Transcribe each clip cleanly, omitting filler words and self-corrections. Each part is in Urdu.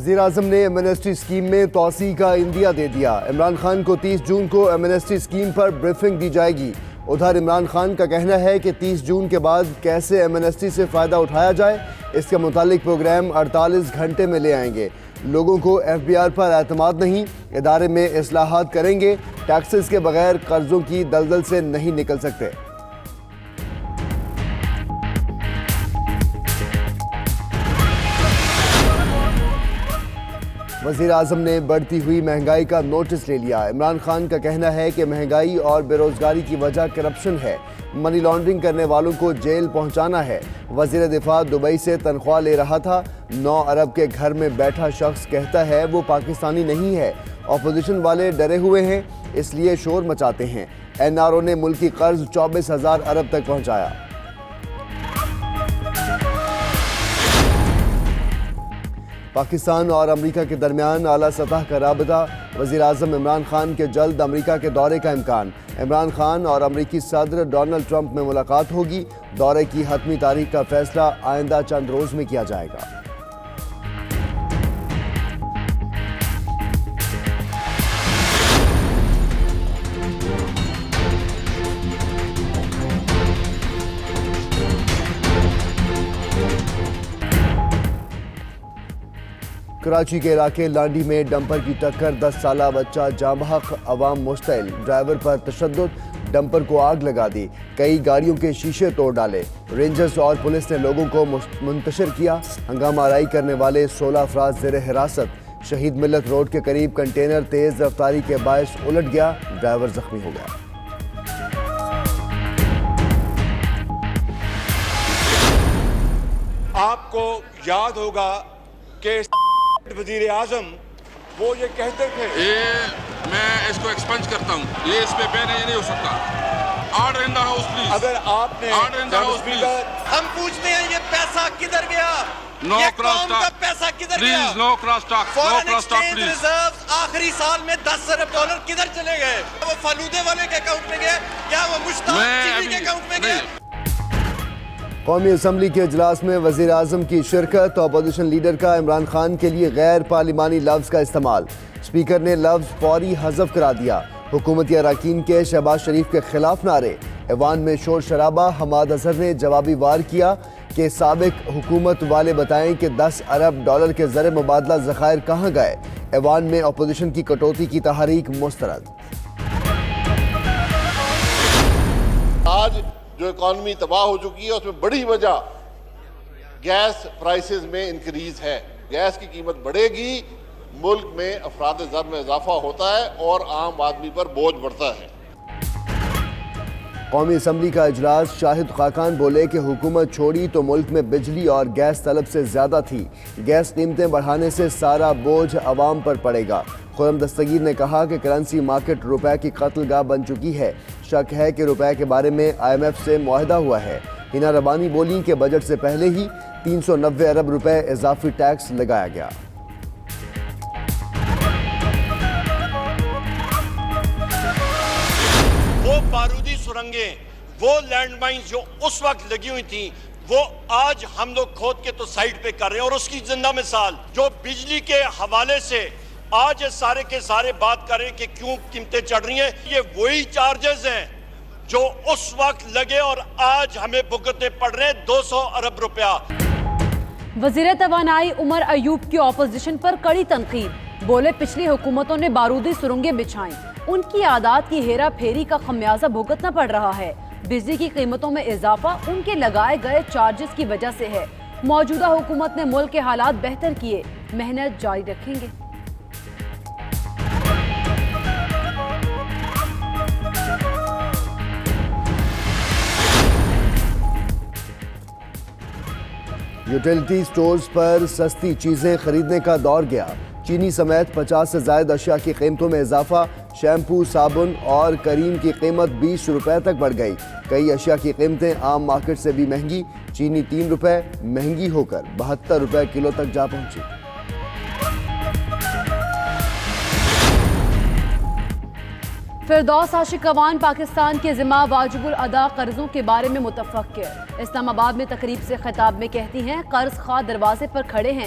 وزیر اعظم نے ایمنسٹی اسکیم میں توسیع کا عندیہ دے دیا۔ عمران خان کو 30 جون کو ایمنسٹی اسکیم پر بریفنگ دی جائے گی۔ ادھر عمران خان کا کہنا ہے کہ 30 جون کے بعد کیسے ایمنسٹی سے فائدہ اٹھایا جائے، اس کے متعلق پروگرام 48 گھنٹے میں لے آئیں گے۔ لوگوں کو ایف بی آر پر اعتماد نہیں، ادارے میں اصلاحات کریں گے، ٹیکسز کے بغیر قرضوں کی دلدل سے نہیں نکل سکتے۔ وزیر اعظم نے بڑھتی ہوئی مہنگائی کا نوٹس لے لیا۔ عمران خان کا کہنا ہے کہ مہنگائی اور بے روزگاری کی وجہ کرپشن ہے، منی لانڈرنگ کرنے والوں کو جیل پہنچانا ہے۔ وزیر دفاع دبئی سے تنخواہ لے رہا تھا، 9 ارب کے گھر میں بیٹھا شخص کہتا ہے وہ پاکستانی نہیں ہے۔ اپوزیشن والے ڈرے ہوئے ہیں، اس لیے شور مچاتے ہیں۔ این آر او نے ملکی قرض 24,000 ارب تک پہنچایا۔ پاکستان اور امریکہ کے درمیان اعلیٰ سطح کا رابطہ، وزیر اعظم عمران خان کے جلد امریکہ کے دورے کا امکان۔ عمران خان اور امریکی صدر ڈونلڈ ٹرمپ میں ملاقات ہوگی۔ دورے کی حتمی تاریخ کا فیصلہ آئندہ چند روز میں کیا جائے گا۔ کراچی کے علاقے لانڈی میں ڈمپر کی ٹکر، 10 سالہ بچہ جاں بحق، عوام مشتعل، ڈرائیور پر تشدد، ڈمپر کو آگ لگا دی، کئی گاڑیوں کے شیشے توڑ ڈالے۔ رینجرز اور پولیس نے لوگوں کو منتشر کیا۔ ہنگامہ آرائی کرنے والے 16 افراد زیر حراست۔ شہید ملت روڈ کے قریب کنٹینر تیز رفتاری کے باعث الٹ گیا، ڈرائیور زخمی ہو گیا۔ آپ کو یاد ہوگا کہ وزیر اعظم وہ یہ کہتے تھے، میں اس کو ایکسپنج کرتا ہوں، یہ اس پہ بین نہیں ہو سکتا۔ Order in the house please. اگر آپ نے order in the house please. ہم پوچھتے ہیں یہ پیسہ کدھر گیا؟ نو یہ کراس قوم کا ٹاک پیسہ کدھر گیا؟ Please, no cross talk, no foreign cross talk exchange please. Reserves آخری سال میں 10 ارب ڈالر کدھر چلے گئے؟ وہ فلودے والے کے اکاؤنٹ میں گئے؟ کیا وہ مشتاق چینی کے اکاؤنٹ میں گئے؟ قومی اسمبلی کے اجلاس میں وزیر اعظم کی شرکت، اپوزیشن لیڈر کا عمران خان کے لیے غیر پارلیمانی لفظ کا استعمال، اسپیکر نے لفظ فوری حذف کرا دیا۔ حکومتی اراکین کے شہباز شریف کے خلاف نعرے، ایوان میں شور شرابہ، حماد اظہر نے جوابی وار کیا کہ سابق حکومت والے بتائیں کہ 10 ارب ڈالر کے زر مبادلہ ذخائر کہاں گئے۔ ایوان میں اپوزیشن کی کٹوتی کی تحریک مسترد۔ آج جو اکانومی تباہ ہو چکی ہے اس میں بڑی وجہ گیس پرائسز میں انکریز ہے۔ گیس کی قیمت بڑھے گی، ملک میں افراد زر میں اضافہ ہوتا ہے اور عام آدمی پر بوجھ بڑھتا ہے۔ قومی اسمبلی کا اجلاس، شاہد خاقان بولے کہ حکومت چھوڑی تو ملک میں بجلی اور گیس طلب سے زیادہ تھی، گیس قیمتیں بڑھانے سے سارا بوجھ عوام پر پڑے گا۔ خرم دستگیر نے کہا کہ کرنسی مارکیٹ روپے کی قتل گاہ بن چکی ہے، شک ہے کہ روپے کے بارے میں آئی ایم ایف سے معاہدہ ہوا ہے۔ ہنا ربانی بولیں کہ بجٹ سے پہلے ہی 390 ارب روپے اضافی ٹیکس لگایا گیا۔ وہ بارودی سرنگیں، وہ لینڈ مائنز جو اس وقت لگی ہوئی تھیں، وہ آج ہم لوگ کھود کے تو سائٹ پہ کر رہے ہیں، اور اس کی زندہ مثال جو بجلی کے حوالے سے آج سارے کے سارے بات کر رہے ہیں کہ کیوں قیمتیں چڑھ رہی ہیں، یہ وہی چارجز ہیں جو اس وقت لگے اور آج ہمیں بھگتنے پڑ رہے ہیں 200 ارب روپیہ۔ وزیر توانائی عمر ایوب کی اپوزیشن پر کڑی تنقید، بولے پچھلی حکومتوں نے بارودی سرنگیں بچھائیں، ان کی عادات کی ہیرا پھیری کا خمیازہ بھگتنا پڑ رہا ہے۔ بجلی کی قیمتوں میں اضافہ ان کے لگائے گئے چارجز کی وجہ سے ہے۔ موجودہ حکومت نے ملک کے حالات بہتر کیے، محنت جاری رکھیں گے۔ یوٹیلیٹی سٹورز پر سستی چیزیں خریدنے کا دور گیا، چینی سمیت 50 سے زائد اشیاء کی قیمتوں میں اضافہ، شیمپو، صابن اور کریم کی قیمت 20 روپے تک بڑھ گئی، کئی اشیاء کی قیمتیں عام مارکیٹ سے بھی مہنگی، چینی 3 روپے مہنگی ہو کر 72 روپے کلو تک جا پہنچی۔ فردوس عاشق اوان پاکستان کے ذمہ واجب الادا قرضوں کے بارے میں متفق ہے۔ اسلام آباد میں تقریب سے خطاب میں کہتی ہیں قرض خواہ دروازے پر کھڑے ہیں،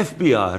FBR